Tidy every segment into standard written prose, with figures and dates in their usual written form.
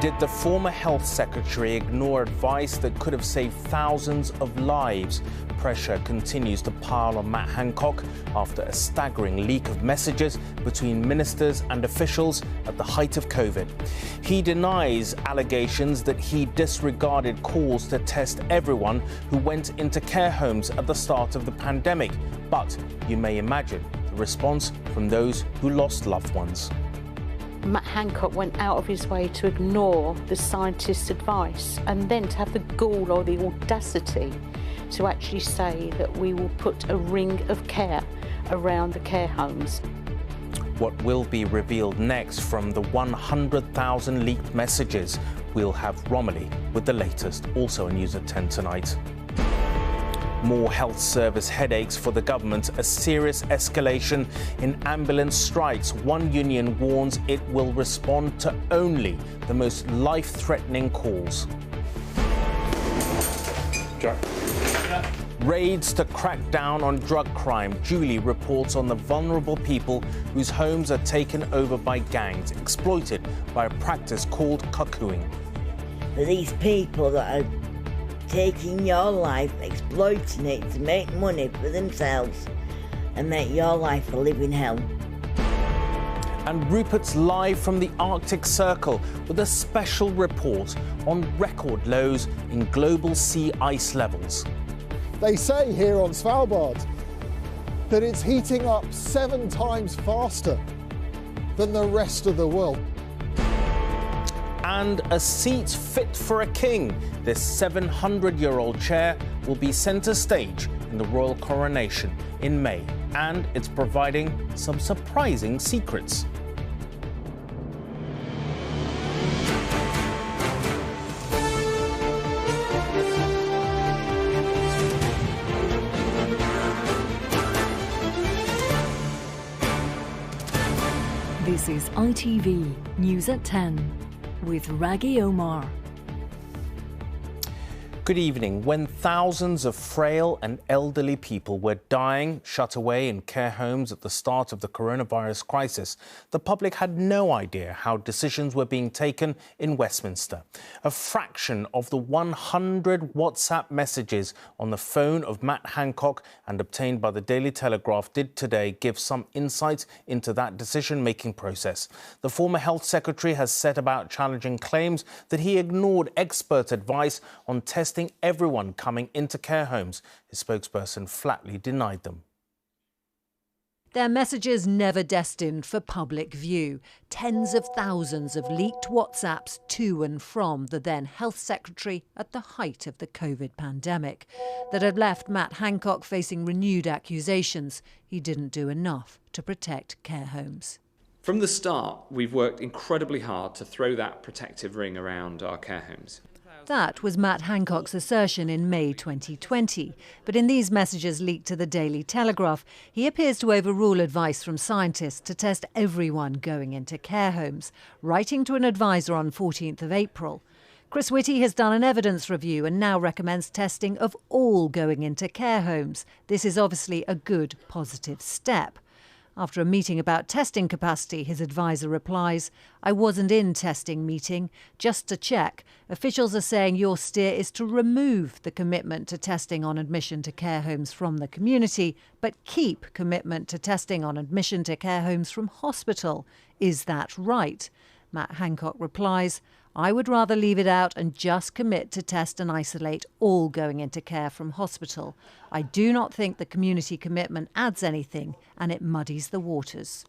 Did the former health secretary ignore advice that could have saved thousands of lives? Pressure continues to pile on Matt Hancock after a staggering leak of messages between ministers and officials at the height of COVID. He denies allegations that he disregarded calls to test everyone who went into care homes at the start of the pandemic. But you may imagine the response from those who lost loved ones. Matt Hancock went out of his way to ignore the scientists' advice and then to have the gall or the audacity to actually say that we will put a ring of care around the care homes. What will be revealed next from the 100,000 leaked messages? We'll have Romilly with the latest, also on News at 10 tonight. More health service headaches for the government, a serious escalation in ambulance strikes. One union warns it will respond to only the most life-threatening calls. Jack. Raids to crack down on drug crime. Julie reports on the vulnerable people whose homes are taken over by gangs, exploited by a practice called cuckooing. These people that are taking your life, exploiting it to make money for themselves and make your life a living hell. And Rupert's live from the Arctic Circle with a special report on record lows in global sea ice levels. They say here on Svalbard that it's heating up 7 times faster than the rest of the world. And a seat fit for a king. This 700-year-old chair will be centre stage in the royal coronation in May, and it's providing some surprising secrets. This is ITV News at 10 with Rageh Omar. Good evening. When thousands of frail and elderly people were dying, shut away in care homes at the start of the coronavirus crisis, the public had no idea how decisions were being taken in Westminster. A fraction of the 100 WhatsApp messages on the phone of Matt Hancock and obtained by the Daily Telegraph did today give some insight into that decision-making process. The former health secretary has set about challenging claims that he ignored expert advice on testing everyone coming into care homes. His spokesperson flatly denied them. Their messages never destined for public view. Tens of thousands of leaked WhatsApps to and from the then health secretary at the height of the COVID pandemic that had left Matt Hancock facing renewed accusations he didn't do enough to protect care homes. From the start, we've worked incredibly hard to throw that protective ring around our care homes. That was Matt Hancock's assertion in May 2020. But in these messages leaked to the Daily Telegraph, he appears to overrule advice from scientists to test everyone going into care homes, writing to an advisor on 14th of April. Chris Whitty has done an evidence review and now recommends testing of all going into care homes. This is obviously a good, positive step. After a meeting about testing capacity, his advisor replies, "I wasn't in testing meeting, just to check. Officials are saying your steer is to remove the commitment to testing on admission to care homes from the community, but keep commitment to testing on admission to care homes from hospital. Is that right?" Matt Hancock replies, "I would rather leave it out and just commit to test and isolate all going into care from hospital. I do not think the community commitment adds anything and it muddies the waters."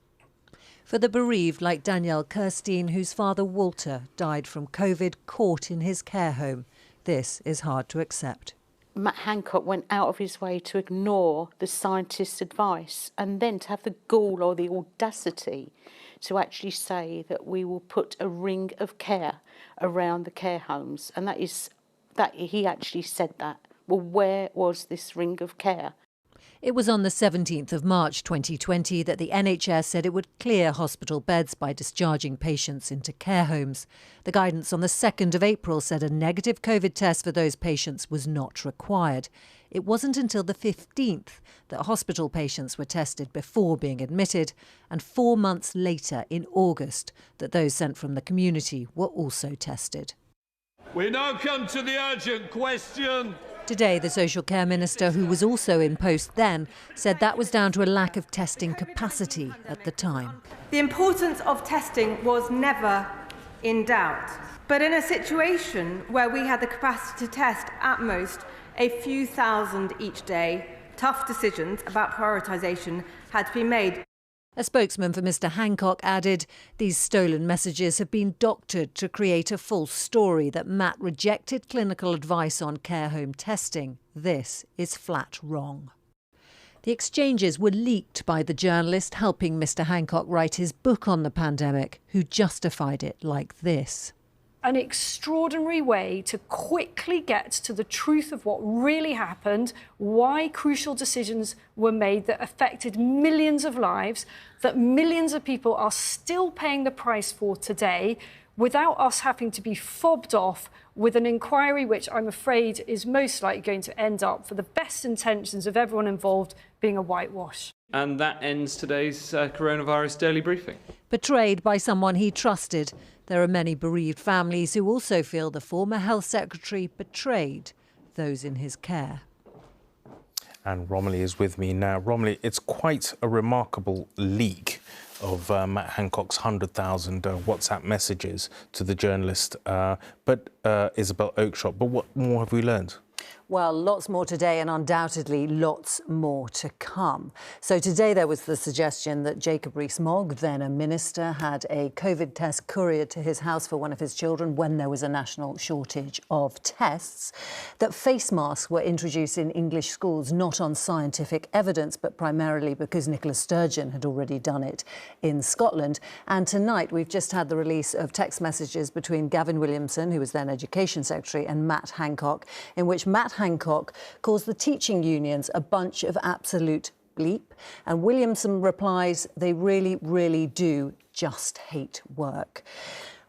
For the bereaved like Danielle Kirstein, whose father Walter died from COVID caught in his care home, this is hard to accept. Matt Hancock went out of his way to ignore the scientists' advice and then to have the gall or the audacity to actually say that we will put a ring of care around the care homes. And that he actually said that. Well, where was this ring of care? It was on the 17th of March 2020 that the NHS said it would clear hospital beds by discharging patients into care homes. The guidance on the 2nd of April said a negative COVID test for those patients was not required. It wasn't until the 15th that hospital patients were tested before being admitted, and 4 months later, in August, that those sent from the community were also tested. We now come to the urgent question. Today, the Social Care Minister, who was also in post then, said that was down to a lack of testing capacity at the time. The importance of testing was never in doubt. But in a situation where we had the capacity to test at most a few thousand each day, tough decisions about prioritisation had to be made. A spokesman for Mr Hancock added, these stolen messages have been doctored to create a false story that Matt rejected clinical advice on care home testing. This is flat wrong. The exchanges were leaked by the journalist helping Mr Hancock write his book on the pandemic, who justified it like this. An extraordinary way to quickly get to the truth of what really happened, why crucial decisions were made that affected millions of lives, that millions of people are still paying the price for today, without us having to be fobbed off with an inquiry which I'm afraid is most likely going to end up, for the best intentions of everyone involved, being a whitewash. And that ends today's coronavirus daily briefing. Betrayed by someone he trusted. There are many bereaved families who also feel the former Health Secretary betrayed those in his care. And Romilly is with me now. Romilly, it's quite a remarkable leak of Matt Hancock's 100,000 WhatsApp messages to the journalist, Isabel Oakeshott. But what more have we learned? Well, lots more today and undoubtedly lots more to come. So today there was the suggestion that Jacob Rees-Mogg, then a minister, had a COVID test couriered to his house for one of his children when there was a national shortage of tests, that face masks were introduced in English schools not on scientific evidence but primarily because Nicola Sturgeon had already done it in Scotland. And tonight we've just had the release of text messages between Gavin Williamson, who was then Education Secretary, and Matt Hancock, in which Matt Hancock calls the teaching unions a bunch of absolute bleep. And Williamson replies, they really, really do just hate work.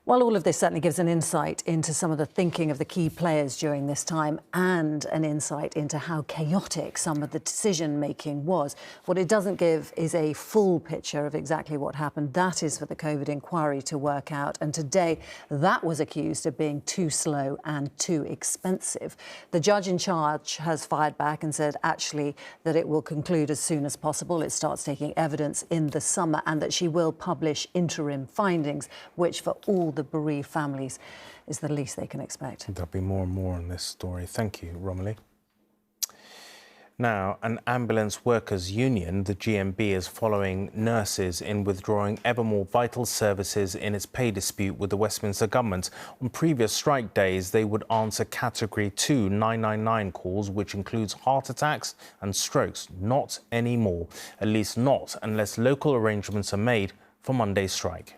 Well, all of this certainly gives an insight into some of the thinking of the key players during this time and an insight into how chaotic some of the decision-making was. What it doesn't give is a full picture of exactly what happened. That is for the COVID inquiry to work out. And today, that was accused of being too slow and too expensive. The judge in charge has fired back and said, actually, that it will conclude as soon as possible. It starts taking evidence in the summer, and that she will publish interim findings, which for all the bereaved families is the least they can expect. There'll be more and more on this story. Thank you, Romilly. Now, an ambulance workers' union, the GMB, is following nurses in withdrawing ever more vital services in its pay dispute with the Westminster government. On previous strike days, they would answer Category 2 999 calls, which includes heart attacks and strokes. Not anymore, at least not unless local arrangements are made for Monday's strike.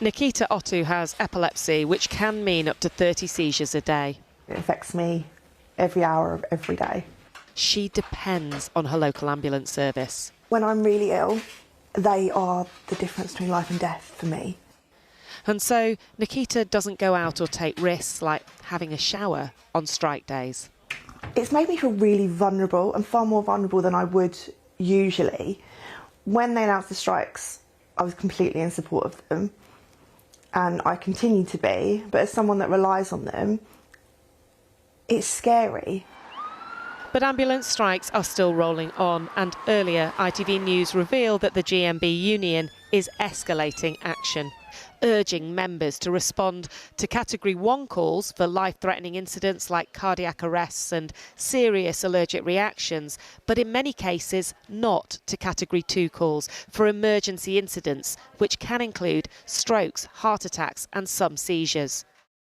Nikita Ottu has epilepsy, which can mean up to 30 seizures a day. It affects me every hour of every day. She depends on her local ambulance service. When I'm really ill, they are the difference between life and death for me. And so Nikita doesn't go out or take risks like having a shower on strike days. It's made me feel really vulnerable, and far more vulnerable than I would usually. When they announced the strikes, I was completely in support of them. And I continue to be, but as someone that relies on them, it's scary. But ambulance strikes are still rolling on, and earlier ITV News revealed that the GMB union is escalating action, urging members to respond to Category 1 calls for life-threatening incidents like cardiac arrests and serious allergic reactions, but in many cases not to Category 2 calls for emergency incidents, which can include strokes, heart attacks and some seizures.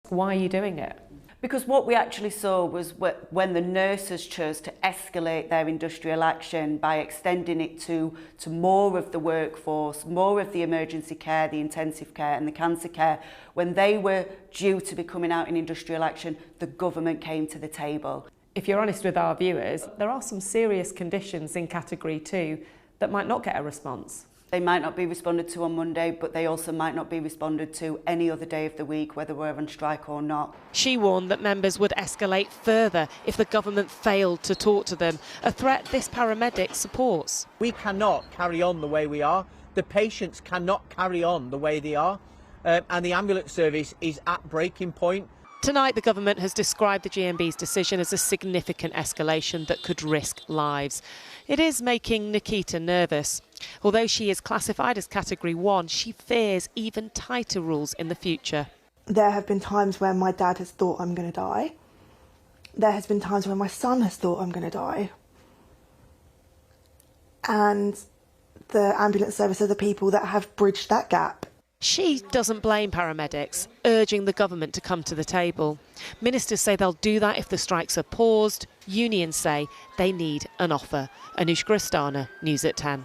Why are you doing it? Because what we actually saw was when the nurses chose to escalate their industrial action by extending it to more of the workforce, more of the emergency care, the intensive care and the cancer care, when they were due to be coming out in industrial action, the government came to the table. If you're honest with our viewers, there are some serious conditions in Category 2 that might not get a response. They might not be responded to on Monday, but they also might not be responded to any other day of the week, whether we're on strike or not. She warned that members would escalate further if the government failed to talk to them, a threat this paramedic supports. We cannot carry on the way we are. The patients cannot carry on the way they are, and the ambulance service is at breaking point. Tonight, the government has described the GMB's decision as a significant escalation that could risk lives. It is making Nikita nervous. Although she is classified as Category 1, she fears even tighter rules in the future. There have been times when my dad has thought I'm going to die. There has been times when my son has thought I'm going to die. And the ambulance service are the people that have bridged that gap. She doesn't blame paramedics, urging the government to come to the table. Ministers say they'll do that if the strikes are paused. Unions say they need an offer. Anushka Astana, News at 10.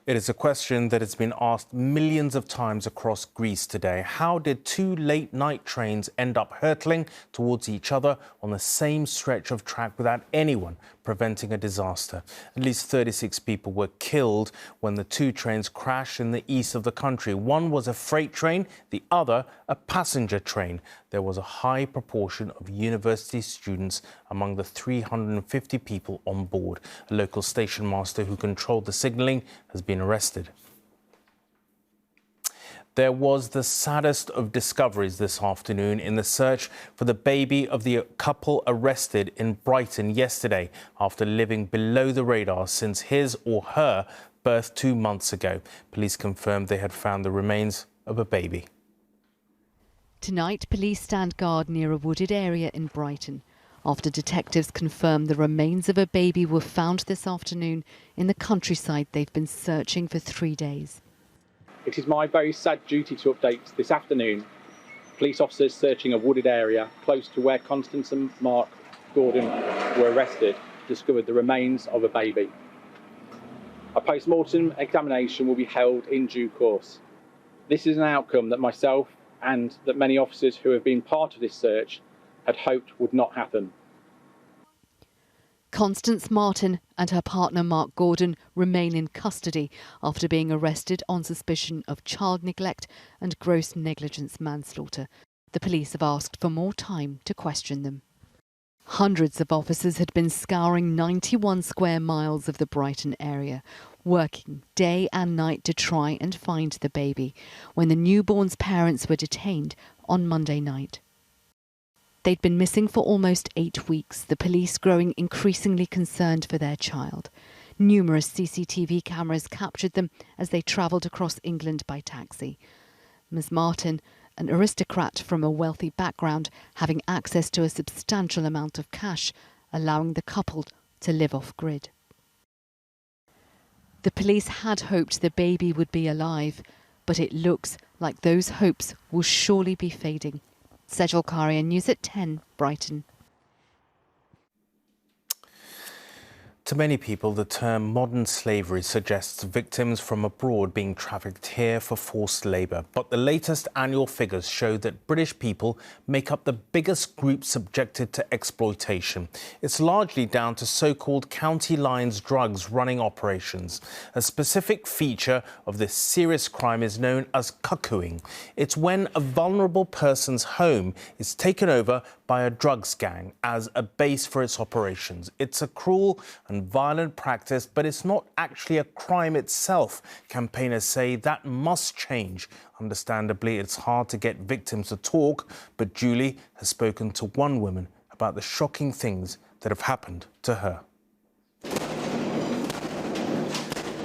It is a question that has been asked millions of times across Greece today. How did two late-night trains end up hurtling towards each other on the same stretch of track without anyone preventing a disaster? At least 36 people were killed when the two trains crashed in the east of the country. One was a freight train, the other a passenger train. There was a high proportion of university students among the 350 people on board. A local station master who controlled the signalling has been arrested. There was the saddest of discoveries this afternoon in the search for the baby of the couple arrested in Brighton yesterday after living below the radar since his or her birth 2 months ago. Police confirmed they had found the remains of a baby. Tonight, police stand guard near a wooded area in Brighton after detectives confirmed the remains of a baby were found this afternoon in the countryside they've been searching for 3 days. It is my very sad duty to update this afternoon. Police officers searching a wooded area close to where Constance and Mark Gordon were arrested discovered the remains of a baby. A post-mortem examination will be held in due course. This is an outcome that myself and that many officers who have been part of this search had hoped would not happen. Constance Martin and her partner Mark Gordon remain in custody after being arrested on suspicion of child neglect and gross negligence manslaughter. The police have asked for more time to question them. Hundreds of officers had been scouring 91 square miles of the Brighton area, working day and night to try and find the baby, when the newborn's parents were detained on Monday night. They'd been missing for almost 8 weeks, the police growing increasingly concerned for their child. Numerous CCTV cameras captured them as they travelled across England by taxi. Ms Martin, an aristocrat from a wealthy background, having access to a substantial amount of cash, allowing the couple to live off-grid. The police had hoped the baby would be alive, but it looks like those hopes will surely be fading. Sejal Karia, News at 10, Brighton. To many people, the term modern slavery suggests victims from abroad being trafficked here for forced labour. But the latest annual figures show that British people make up the biggest group subjected to exploitation. It's largely down to so-called county lines drugs running operations. A specific feature of this serious crime is known as cuckooing. It's when a vulnerable person's home is taken over by a drugs gang as a base for its operations. It's a cruel and violent practice, but it's not actually a crime itself. Campaigners say that must change. Understandably, it's hard to get victims to talk, but Julie has spoken to one woman about the shocking things that have happened to her.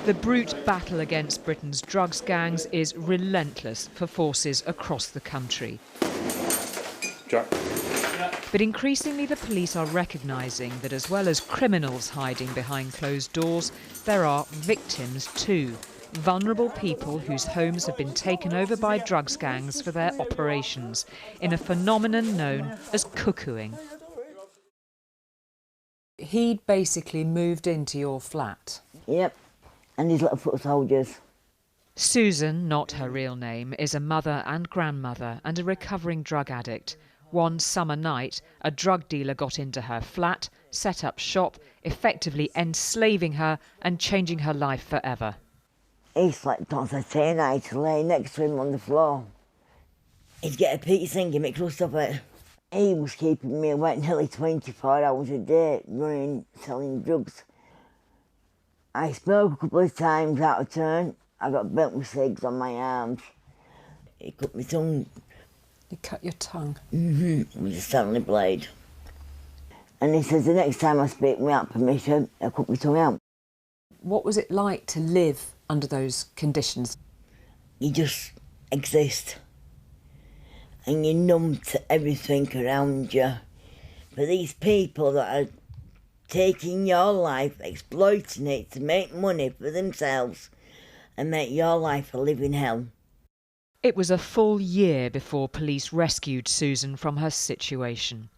The brute battle against Britain's drugs gangs is relentless for forces across the country. Jack. But increasingly the police are recognising that as well as criminals hiding behind closed doors, there are victims too. Vulnerable people whose homes have been taken over by drugs gangs for their operations, in a phenomenon known as cuckooing. He basically moved into your flat? Yep, and his little foot soldiers. Susan, not her real name, is a mother and grandmother and a recovering drug addict. One summer night, a drug dealer got into her flat, set up shop, effectively enslaving her and changing her life forever. He slept on the settee, I had to lay next to him on the floor. He'd get a pizza and give me a crust of it. He was keeping me awake nearly 24 hours a day, running, selling drugs. I spoke a couple of times out of turn. I got burnt with cigs on my arms. He cut my tongue. He cut your tongue? With a Stanley blade. And he says the next time I speak without permission, I'll cut my tongue out. What was it like to live under those conditions? You just exist. And you're numb to everything around you. But these people that are taking your life, exploiting it to make money for themselves and make your life a living hell. It was a full year before police rescued Susan from her situation.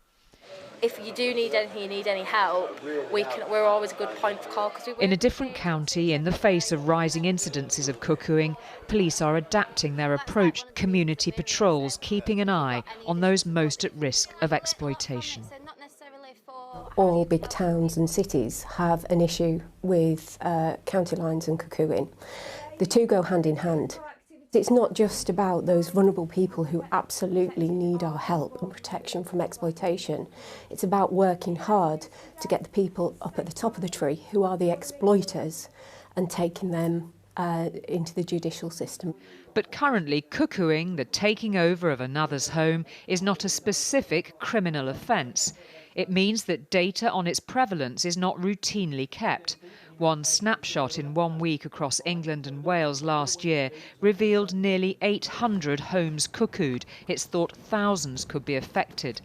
If you do need anything, you need any help, we're always a good point of call. In a different county, in the face of rising incidences of cuckooing, police are adapting their approach to community patrols, keeping an eye on those most at risk of exploitation. All big towns and cities have an issue with county lines and cuckooing. The two go hand in hand. It's not just about those vulnerable people who absolutely need our help and protection from exploitation. It's about working hard to get the people up at the top of the tree who are the exploiters and taking them into the judicial system. But currently, cuckooing, the taking over of another's home, is not a specific criminal offence. It means that data on its prevalence is not routinely kept. One snapshot in 1 week across England and Wales last year revealed nearly 800 homes cuckooed. It's thought thousands could be affected.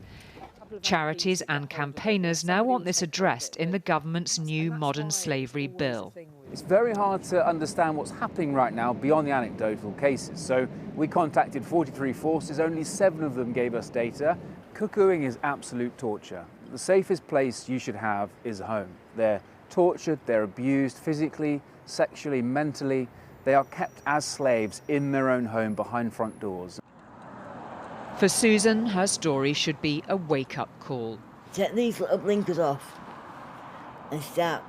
Charities and campaigners now want this addressed in the government's new modern slavery bill. It's very hard to understand what's happening right now beyond the anecdotal cases. So we contacted 43 forces, only 7 of them gave us data. Cuckooing is absolute torture. The safest place you should have is home. They're tortured, they're abused physically, sexually, mentally. They are kept as slaves in their own home behind front doors. For Susan, her story should be a wake-up call. Take these little blinkers off and start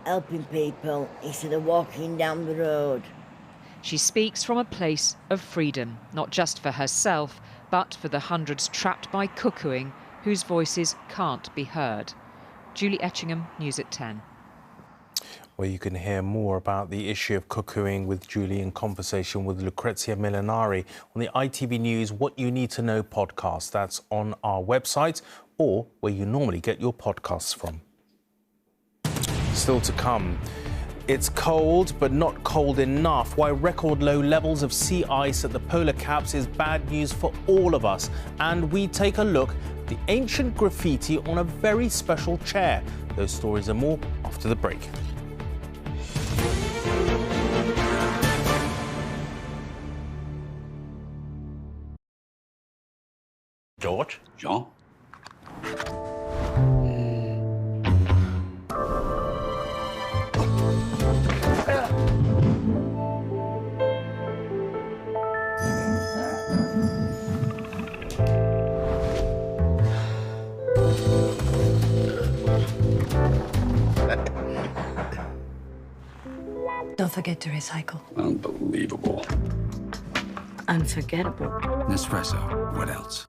helping people instead of walking down the road. She speaks from a place of freedom, not just for herself, but for the hundreds trapped by cuckooing whose voices can't be heard. Julie Etchingham, News at 10. Well, you can hear more about the issue of cuckooing with Julie in conversation with Lucrezia Millenari on the ITV News What You Need to Know podcast. That's on our website or where you normally get your podcasts from. Still to come. It's cold, but not cold enough. Why record low levels of sea ice at the polar caps is bad news for all of us. And we take a look at the ancient graffiti on a very special chair. Those stories and more after the break. George? Jean? Don't forget to recycle. Unbelievable. Unforgettable. Nespresso. What else?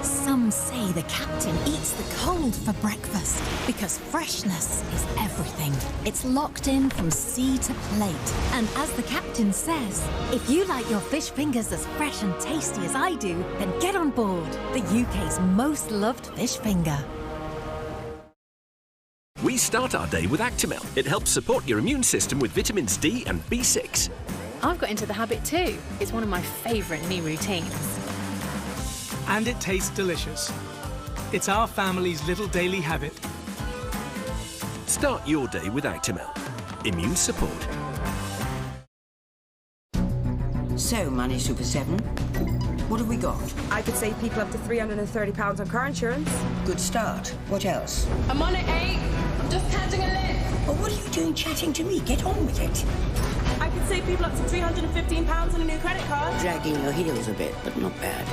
Some say the captain eats the cold for breakfast because freshness is everything. It's locked in from sea to plate. And as the captain says, if you like your fish fingers as fresh and tasty as I do, then get on board the UK's most loved fish finger. We start our day with Actimel. It helps support your immune system with vitamins D and B6. I've got into the habit too. It's one of my favourite new routines. And it tastes delicious. It's our family's little daily habit. Start your day with Actimel. Immune support. So, Money Super 7, what have we got? I could save people up to £330 on car insurance. Good start. What else? I'm on at 8. I'm just catching a lift. Well, what are you doing chatting to me? Get on with it. I could save people up to £315 on a new credit card. Dragging your heels a bit, but not bad.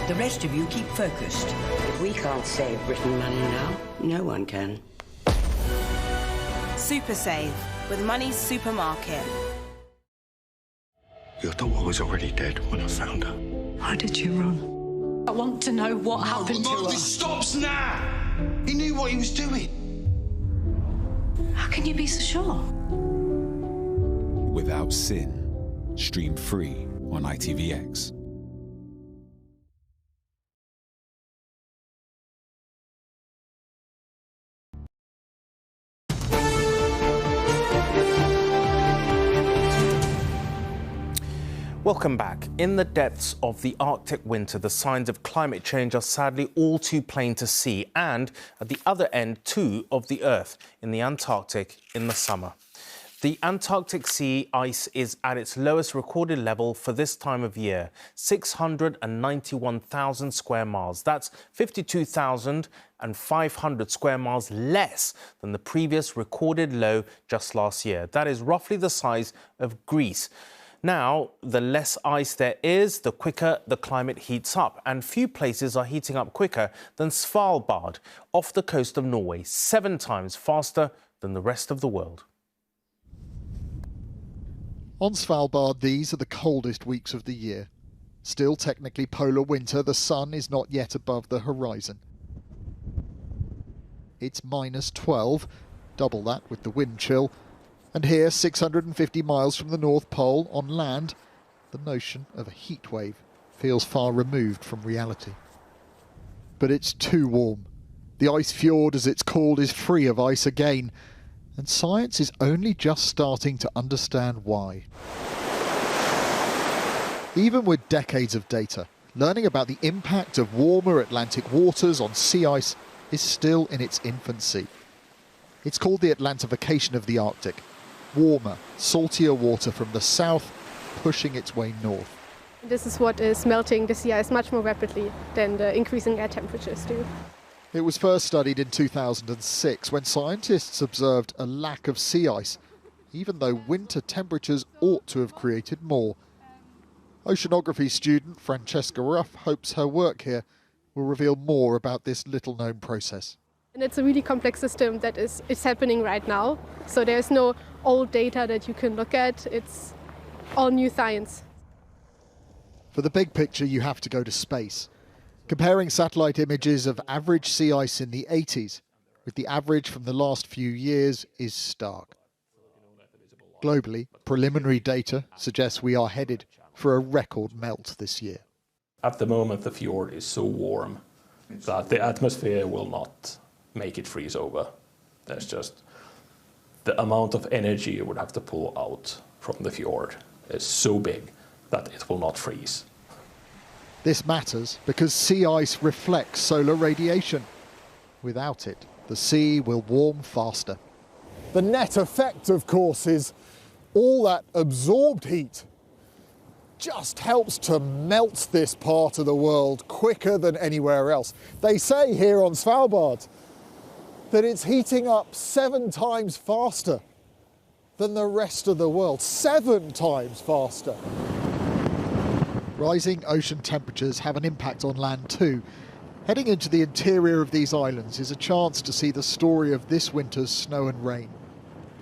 The rest of you keep focused. If we can't save Britain money now, no one can. Super Save with Money's Supermarket. Your daughter was already dead when I found her. Why did you run? I want to know what happened to her. This stops now! He knew what he was doing. How can you be so sure? Without Sin. Stream free on ITVX. Welcome back. In the depths of the Arctic winter, the signs of climate change are sadly all too plain to see, and at the other end, too, of the Earth, in the Antarctic in the summer. The Antarctic sea ice is at its lowest recorded level for this time of year, 691,000 square miles. That's 52,500 square miles less than the previous recorded low just last year. That is roughly the size of Greece. Now, the less ice there is, the quicker the climate heats up. And few places are heating up quicker than Svalbard, off the coast of Norway, 7 times faster than the rest of the world. On Svalbard, these are the coldest weeks of the year. Still technically polar winter, the sun is not yet above the horizon. It's -12, double that with the wind chill. And here, 650 miles from the North Pole, on land, the notion of a heat wave feels far removed from reality. But it's too warm. The ice fjord, as it's called, is free of ice again, and science is only just starting to understand why. Even with decades of data, learning about the impact of warmer Atlantic waters on sea ice is still in its infancy. It's called the Atlantification of the Arctic. Warmer, saltier water from the south pushing its way north. This is what is melting the sea ice much more rapidly than the increasing air temperatures do. It was first studied in 2006 when scientists observed a lack of sea ice, even though winter temperatures ought to have created more. Oceanography student Francesca Ruff hopes her work here will reveal more about this little-known process. And it's a really complex system that is happening right now. So there's no old data that you can look at. It's all new science. For the big picture, you have to go to space. Comparing satellite images of average sea ice in the 80s with the average from the last few years is stark. Globally, preliminary data suggests we are headed for a record melt this year. At the moment, the fjord is so warm that the atmosphere will not make it freeze over. There's just the amount of energy you would have to pull out from the fjord is so big that it will not freeze. This matters because sea ice reflects solar radiation. Without it, the sea will warm faster. The net effect, of course, is all that absorbed heat just helps to melt this part of the world quicker than anywhere else. They say here on Svalbard that it's heating up 7 times faster than the rest of the world. 7 times faster. Rising ocean temperatures have an impact on land too. Heading into the interior of these islands is a chance to see the story of this winter's snow and rain.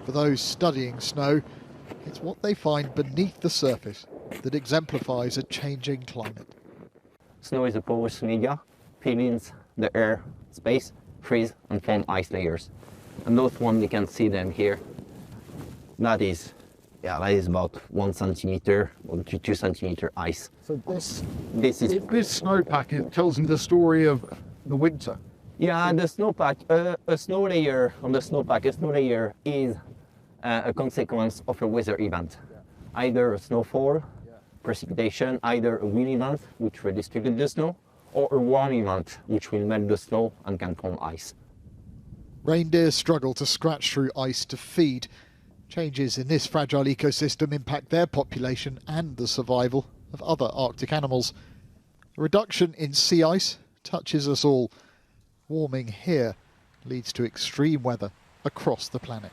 For those studying snow, it's what they find beneath the surface that exemplifies a changing climate. Snow is a porous media, fills the air, space, freeze and form ice layers. And those one you can see them here. That is about 1 centimeter or 2 centimeter ice. So this snowpack, it tells me the story of the winter. Yeah, the snowpack, a snow layer on the snowpack, a snow layer is a consequence of a weather event. Either a snowfall, precipitation, either a windy month, which redistribute the snow, or a warming month, which will melt the snow and can form ice. Reindeer struggle to scratch through ice to feed. Changes in this fragile ecosystem impact their population and the survival of other Arctic animals. A reduction in sea ice touches us all. Warming here leads to extreme weather across the planet.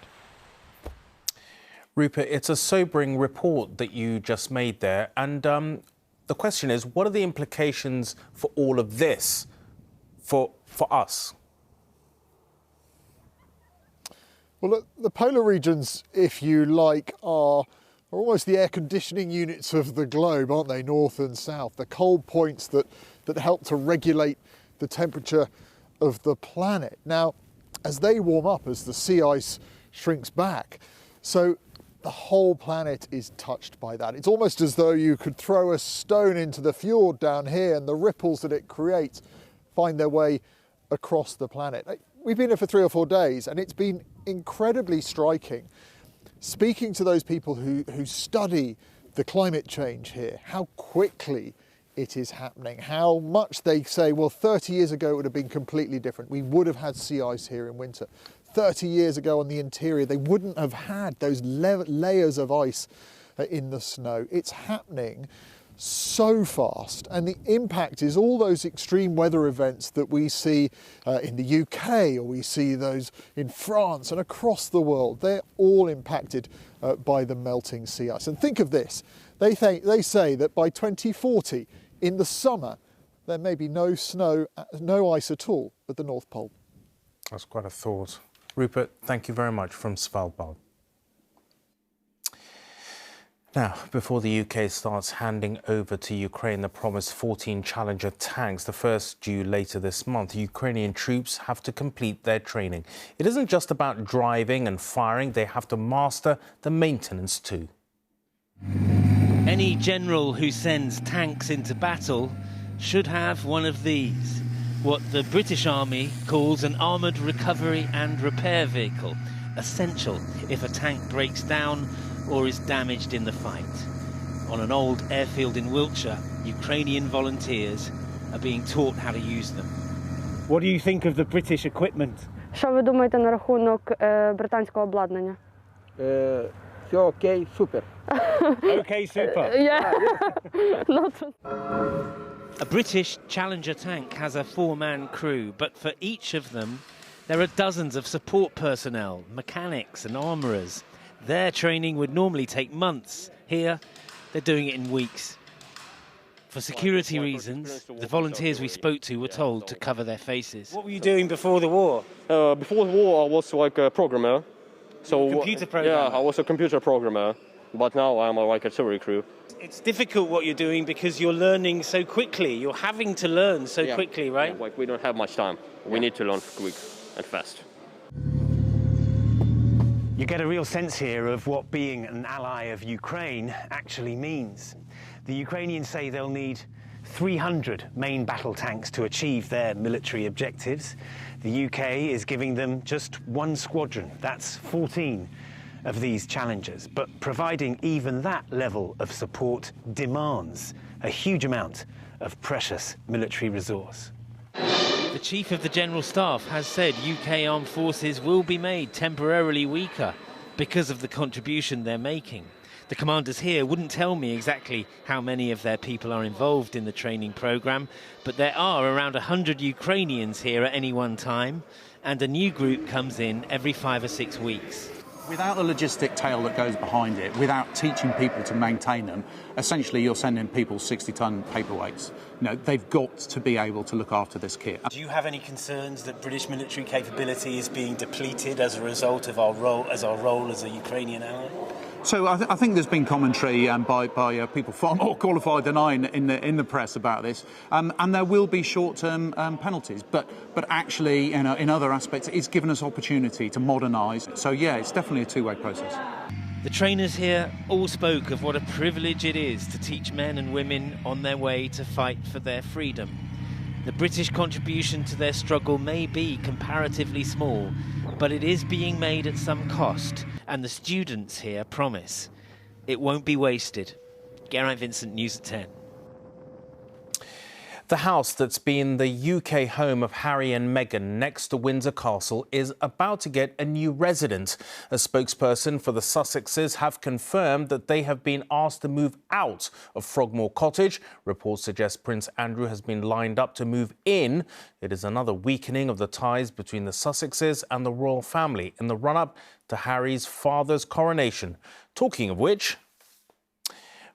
Rupert, it's a sobering report that you just made there. And the question is, what are the implications for all of this for us? Well, look, the polar regions, if you like, are almost the air conditioning units of the globe, aren't they? North and south, the cold points that help to regulate the temperature of the planet. Now, as they warm up, as the sea ice shrinks back, so the whole planet is touched by that. It's almost as though you could throw a stone into the fjord down here and the ripples that it creates find their way across the planet. We've been here for 3 or 4 days and it's been incredibly striking. Speaking to those people who study the climate change here, how quickly it is happening, how much they say, well, 30 years ago it would have been completely different. We would have had sea ice here in winter. 30 years ago on the interior, they wouldn't have had those layers of ice in the snow. It's happening so fast, and the impact is all those extreme weather events that we see in the UK, or we see those in France and across the world. They're all impacted by the melting sea ice. And think of this, they say that by 2040, in the summer, there may be no snow, no ice at all at the North Pole. That's quite a thought. Rupert, thank you very much from Svalbard. Now, before the UK starts handing over to Ukraine the promised 14 Challenger tanks, the first due later this month, Ukrainian troops have to complete their training. It isn't just about driving and firing, they have to master the maintenance too. Any general who sends tanks into battle should have one of these, what the British Army calls an armoured recovery and repair vehicle, essential if a tank breaks down or is damaged in the fight. On an old airfield in Wiltshire, Ukrainian volunteers are being taught how to use them. What do you think of the British equipment? Що ви думаєте на рахунок британського обладнання? Все окей, супер. Okay, super. Yeah. A British Challenger tank has a 4-man crew, but for each of them, there are dozens of support personnel, mechanics and armourers. Their training would normally take months. Here, they're doing it in weeks. For security reasons, the volunteers we spoke to were told to cover their faces. What were you doing before the war? Before the war, I was like a programmer. So computer programmer? Yeah, I was a computer programmer, but now I'm like a artillery crew. It's difficult what you're doing because you're learning so quickly. You're having to learn so quickly, right? Yeah, like we don't have much time. We need to learn quick and fast. You get a real sense here of what being an ally of Ukraine actually means. The Ukrainians say they'll need 300 main battle tanks to achieve their military objectives. The UK is giving them just 1 squadron. That's 14 of these Challengers. But providing even that level of support demands a huge amount of precious military resource. The Chief of the General Staff has said UK armed forces will be made temporarily weaker because of the contribution they're making. The commanders here wouldn't tell me exactly how many of their people are involved in the training programme, but there are around 100 Ukrainians here at any one time, and a new group comes in every 5 or 6 weeks. Without the logistic tail that goes behind it, without teaching people to maintain them, essentially you're sending people 60-ton paperweights. You know, they've got to be able to look after this kit. Do you have any concerns that British military capability is being depleted as a result of our role as a Ukrainian ally? So I think there's been commentary by people far more qualified than I in the press about this, and there will be short-term penalties. But actually, you know, in other aspects, it's given us opportunity to modernise. So yeah, it's definitely a two-way process. The trainers here all spoke of what a privilege it is to teach men and women on their way to fight for their freedom. The British contribution to their struggle may be comparatively small, but it is being made at some cost, and the students here promise it won't be wasted. Geraint Vincent, News at 10. The house that's been the UK home of Harry and Meghan next to Windsor Castle is about to get a new resident. A spokesperson for the Sussexes have confirmed that they have been asked to move out of Frogmore Cottage. Reports suggest Prince Andrew has been lined up to move in. It is another weakening of the ties between the Sussexes and the royal family in the run-up to Harry's father's coronation. Talking of which...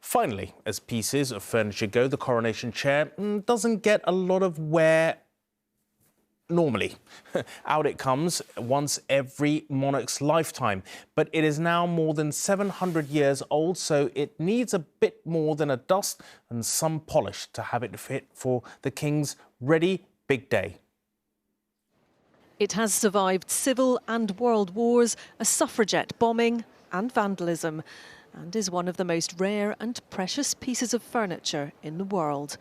Finally, as pieces of furniture go, the coronation chair doesn't get a lot of wear normally. Out it comes once every monarch's lifetime. But it is now more than 700 years old, so it needs a bit more than a dust and some polish to have it fit for the King's ready big day. It has survived civil and world wars, a suffragette bombing and vandalism, and is one of the most rare and precious pieces of furniture in the world.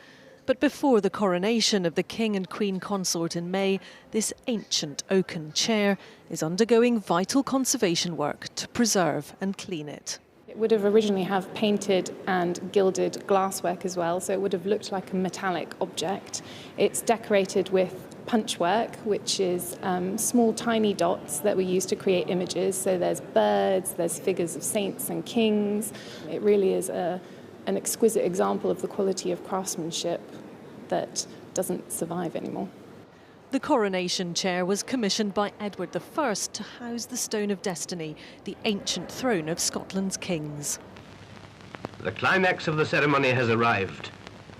But before the coronation of the King and Queen Consort in May, this ancient oaken chair is undergoing vital conservation work to preserve and clean it. It would have originally have painted and gilded glasswork as well, so it would have looked like a metallic object. It's decorated with punchwork, which is small tiny dots that we use to create images. So there's birds, there's figures of saints and kings. It really is an exquisite example of the quality of craftsmanship that doesn't survive anymore. The coronation chair was commissioned by Edward I to house the Stone of Destiny, the ancient throne of Scotland's kings. The climax of the ceremony has arrived,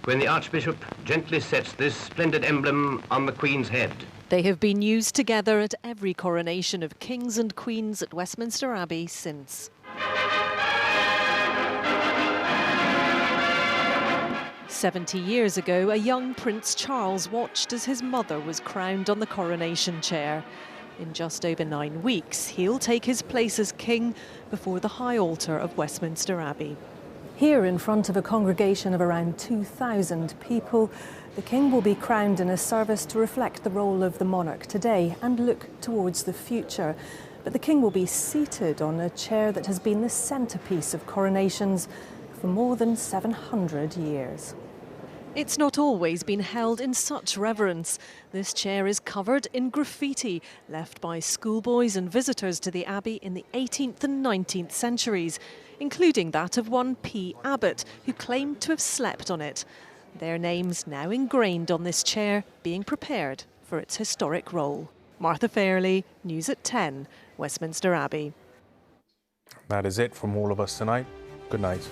when the Archbishop gently sets this splendid emblem on the Queen's head. They have been used together at every coronation of kings and queens at Westminster Abbey since. 70 years ago, a young Prince Charles watched as his mother was crowned on the coronation chair. In just over 9 weeks, he'll take his place as king before the high altar of Westminster Abbey. Here, in front of a congregation of around 2,000 people, the king will be crowned in a service to reflect the role of the monarch today and look towards the future. But the king will be seated on a chair that has been the centrepiece of coronations for more than 700 years. It's not always been held in such reverence. This chair is covered in graffiti left by schoolboys and visitors to the Abbey in the 18th and 19th centuries, including that of one P. Abbott, who claimed to have slept on it. Their names now ingrained on this chair, being prepared for its historic role. Martha Fairley, News at 10, Westminster Abbey. That is it from all of us tonight. Good night.